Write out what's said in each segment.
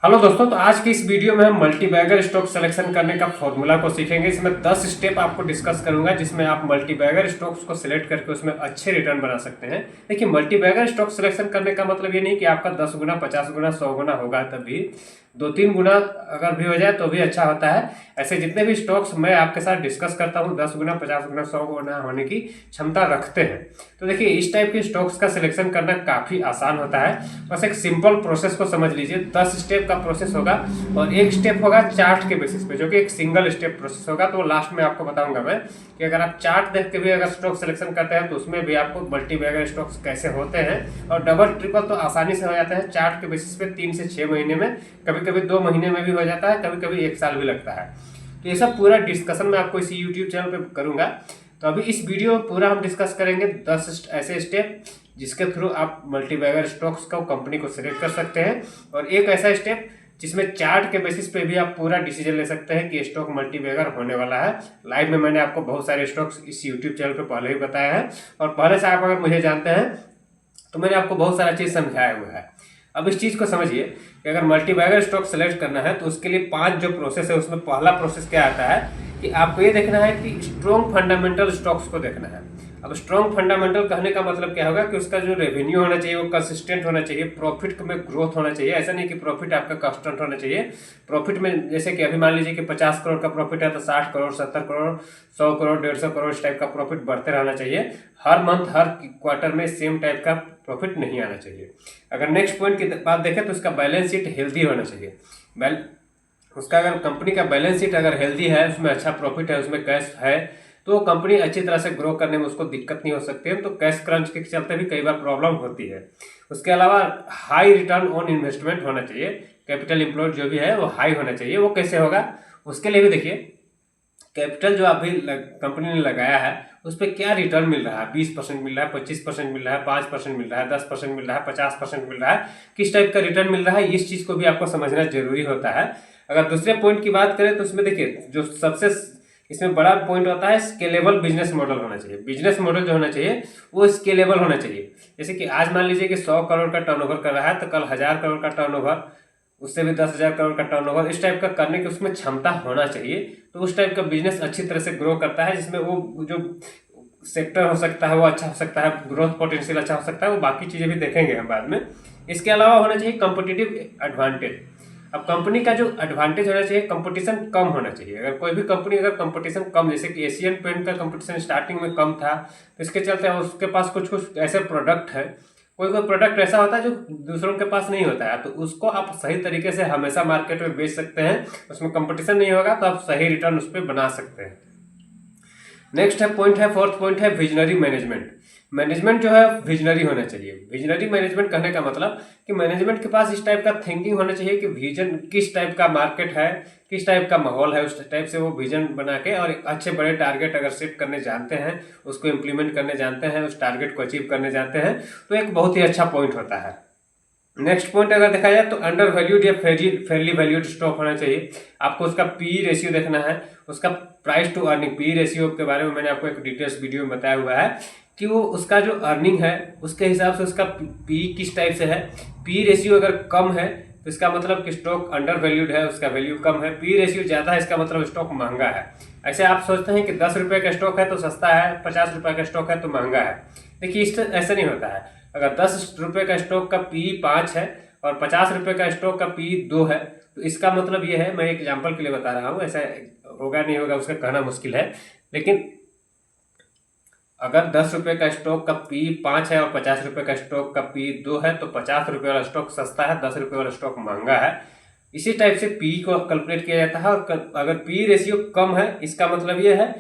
Hello दोस्तों, तो आज की इस वीडियो में हम मल्टीबैगर स्टॉक सिलेक्शन करने का फॉर्मूला को सीखेंगे। इसमें 10 स्टेप आपको डिस्कस करूंगा जिसमें आप मल्टीबैगर स्टॉक्स को सिलेक्ट करके उसमें अच्छे रिटर्न बना सकते हैं। देखिए, मल्टीबैगर स्टॉक सिलेक्शन करने का मतलब ये नहीं कि आपका 10 गुना 50 गुना 100 गुना होगा, तभी 2-3 गुना अगर भी हो जाए तो भी अच्छा होता है। ऐसे जितने भी स्टॉक्स मैं आपके साथ डिस्कस करता हूँ 10 गुना 50 गुना 100 गुना होने की क्षमता रखते हैं। तो देखिए, इस टाइप के स्टॉक्स का सिलेक्शन करना काफ़ी आसान होता है। बस एक सिंपल प्रोसेस को समझ लीजिए। 10 स्टेप का प्रोसेस होगा और एक स्टेप होगा चार्ट के बेसिस पे, जो कि एक सिंगल स्टेप प्रोसेस होगा। तो लास्ट में आपको बताऊंगा मैं कि अगर आप चार्ट देख के भी अगर स्टॉक सिलेक्शन करते हैं तो उसमें भी आपको मल्टीबैगर स्टॉक्स कैसे होते हैं, और डबल ट्रिपल तो आसानी से हो जाता है चार्ट के बेसिस पे 3 से 6 महीने में, कभी कभी 2 महीने में भी हो जाता है, कभी कभी 1 साल भी लगता है। तो ये सब पूरा डिस्कशन मैं आपको इसी यूट्यूब चैनल पे करूंगा। तो अभी इस वीडियो में पूरा हम डिस्कस करेंगे 10 ऐसे स्टेप जिसके थ्रू आप मल्टीबैगर स्टॉक्स को कंपनी को सिलेक्ट कर सकते हैं, और एक ऐसा स्टेप जिसमें चार्ट के बेसिस पे भी आप पूरा डिसीजन ले सकते हैं कि स्टॉक मल्टीबैगर होने वाला है। लाइव में मैंने आपको बहुत सारे स्टॉक्स इस यूट्यूब चैनल पे पहले ही बताया है, और पहले से आप अगर मुझे जानते हैं तो मैंने आपको बहुत सारा चीज़ समझाया हुआ है। अब इस चीज़ को समझिए कि अगर मल्टीबैगर स्टॉक सेलेक्ट करना है तो उसके लिए 5 जो प्रोसेस है उसमें पहला प्रोसेस क्या आता है कि आपको ये देखना है कि स्ट्रॉन्ग फंडामेंटल स्टॉक्स को देखना है। अब स्ट्रॉन्ग फंडामेंटल कहने का मतलब क्या होगा कि उसका जो रेवेन्यू होना चाहिए वो कंसिस्टेंट होना चाहिए, प्रॉफिट में ग्रोथ होना चाहिए। ऐसा नहीं कि प्रॉफिट आपका कांस्टेंट होना चाहिए। प्रॉफिट में जैसे कि अभी मान लीजिए कि 50 करोड़ का प्रॉफिट है तो 60 करोड़ 70 करोड़ 100 करोड़ 150 करोड़ इस टाइप का प्रॉफिट बढ़ते रहना चाहिए। हर मंथ हर क्वार्टर में सेम टाइप का प्रॉफिट नहीं आना चाहिए। अगर नेक्स्ट पॉइंट की बात देखें तो उसका बैलेंस शीट हेल्दी होना चाहिए। उसका अगर कंपनी का बैलेंस शीट अगर हेल्दी है, उसमें अच्छा प्रॉफिट है, उसमें कैश है, तो कंपनी अच्छी तरह से ग्रो करने में उसको दिक्कत नहीं हो सकती है। तो कैश क्रंच के चलते भी कई बार प्रॉब्लम होती है। उसके अलावा हाई रिटर्न ऑन इन्वेस्टमेंट होना चाहिए। कैपिटल एम्प्लॉयड जो भी है वो हाई होना चाहिए। वो कैसे होगा उसके लिए भी देखिए, कैपिटल जो अभी कंपनी ने लगाया है उस पर क्या रिटर्न मिल रहा है। 20% मिल रहा है, 25% मिल रहा है, 5% मिल रहा है, 10% मिल रहा है, 50% मिल रहा है, किस टाइप का रिटर्न मिल रहा है, इस चीज को भी आपको समझना जरूरी होता है। अगर दूसरे पॉइंट की बात करें तो उसमें देखिए जो सबसे इसमें बड़ा पॉइंट होता है स्केलेबल बिजनेस मॉडल होना चाहिए। बिजनेस मॉडल जो होना चाहिए वो स्केलेबल होना चाहिए। जैसे कि आज मान लीजिए कि 100 करोड़ का टर्नओवर कर रहा है तो कल 1000 करोड़ का टर्नओवर, उससे भी 10,000 करोड़ का टर्नओवर, इस टाइप का करने की उसमें क्षमता होना चाहिए। तो उस टाइप का बिजनेस अच्छी तरह से ग्रो करता है, जिसमें वो जो सेक्टर हो सकता है वो अच्छा हो सकता है, ग्रोथ पोटेंशियल अच्छा हो सकता है। वो बाकी चीजें भी देखेंगे हम बाद में। इसके अलावा होना चाहिए कंपिटिटिव एडवांटेज। अब कंपनी का जो एडवांटेज होना चाहिए, कंपटीशन कम होना चाहिए। अगर कोई भी कंपनी अगर कंपटीशन कम, जैसे कि एशियन पेंट का कंपटीशन स्टार्टिंग में कम था, तो इसके चलते उसके पास कुछ कुछ ऐसे प्रोडक्ट है, कोई कोई प्रोडक्ट ऐसा होता है जो दूसरों के पास नहीं होता है, तो उसको आप सही तरीके से हमेशा मार्केट में बेच सकते हैं। उसमें कंपटीशन नहीं होगा तो आप सही रिटर्न उस पर बना सकते हैं। नेक्स्ट है पॉइंट है, फोर्थ पॉइंट है विजनरी मैनेजमेंट। मैनेजमेंट जो है विजनरी होना चाहिए। विजनरी मैनेजमेंट कहने का मतलब कि मैनेजमेंट के पास इस टाइप का थिंकिंग होना चाहिए कि विजन किस टाइप का मार्केट है, किस टाइप का माहौल है, उस टाइप से वो विजन बना के और एक अच्छे बड़े टारगेट अगर सेट करने जानते हैं, उसको इम्प्लीमेंट करने जानते हैं, उस टारगेट को अचीव करने जानते हैं, तो एक बहुत ही अच्छा पॉइंट होता है। नेक्स्ट पॉइंट अगर देखा जाए तो अंडर वैल्यूड या फेयरली वैल्यूड स्टॉक होना चाहिए। आपको उसका पी रेशियो देखना है, उसका price to earning. P ratio के बारे में मैंने आपको एक डिटेल्स वीडियो में बताया हुआ है कि वो उसका जो अर्निंग है उसके हिसाब से उसका पी किस टाइप से है। पी रेशियो अगर कम है तो इसका मतलब कि स्टॉक अंडर वैल्यूड है, उसका वैल्यू कम है। पी रेशियो ज्यादा है इसका मतलब स्टॉक महंगा है। ऐसे आप सोचते हैं कि 10 रुपए का स्टॉक है तो सस्ता है, 50 रुपए का स्टॉक है तो महंगा है। देखिए इस ऐसा नहीं होता है। अगर 10 रुपए का स्टॉक का पी 5 है और 50 रुपए का स्टॉक का पी 2 है, तो इसका मतलब ये है, मैं एक एग्जांपल के लिए बता रहा हूँ, ऐसा होगा नहीं होगा उसका कहना मुश्किल है, लेकिन अगर 10 रुपए का स्टॉक का पी 5 है और 50 रुपए का स्टॉक का पी 2 है, तो 50 रुपए वाला स्टॉक सस्ता है, 10 रुपए वाला स्टॉक महंगा है। इसी टाइप से पी को कैलकुलेट किया जाता है। और अगर पी रेशियो कम है इसका मतलब ये है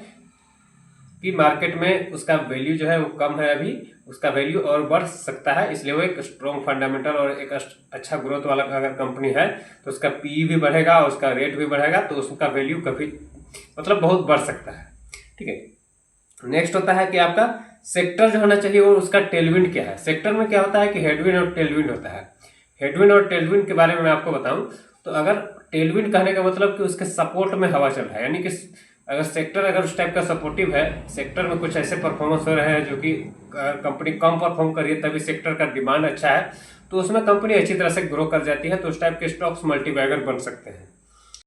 कि मार्केट में उसका वैल्यू जो है वो कम है, अभी उसका वैल्यू और बढ़ सकता है, इसलिए वो एक स्ट्रॉन्ग फंडामेंटल और एक अच्छा ग्रोथ वाला अगर कंपनी है तो उसका पी भी बढ़ेगा और उसका रेट भी बढ़ेगा, तो उसका वैल्यू कभी मतलब बहुत बढ़ सकता है। ठीक है। नेक्स्ट होता है कि आपका सेक्टर जो होना चाहिए और उसका टेलविंड क्या है। सेक्टर में क्या होता है कि हेडविंड और टेलविंड होता है। हेडविंड और टेलविंड के बारे में मैं आपको बताऊं तो अगर टेलविंड कहने का मतलब कि उसके सपोर्ट में हवा चल रहा है, यानी कि अगर सेक्टर अगर उस टाइप का सपोर्टिव है, सेक्टर में कुछ ऐसे परफॉर्मेंस हो रहे हैं जो कि कंपनी कम परफॉर्म कर रही है तभी सेक्टर का डिमांड अच्छा है, तो उसमें कंपनी अच्छी तरह से ग्रो कर जाती है, तो उस टाइप के स्टॉक्स मल्टीबैगर बन सकते हैं।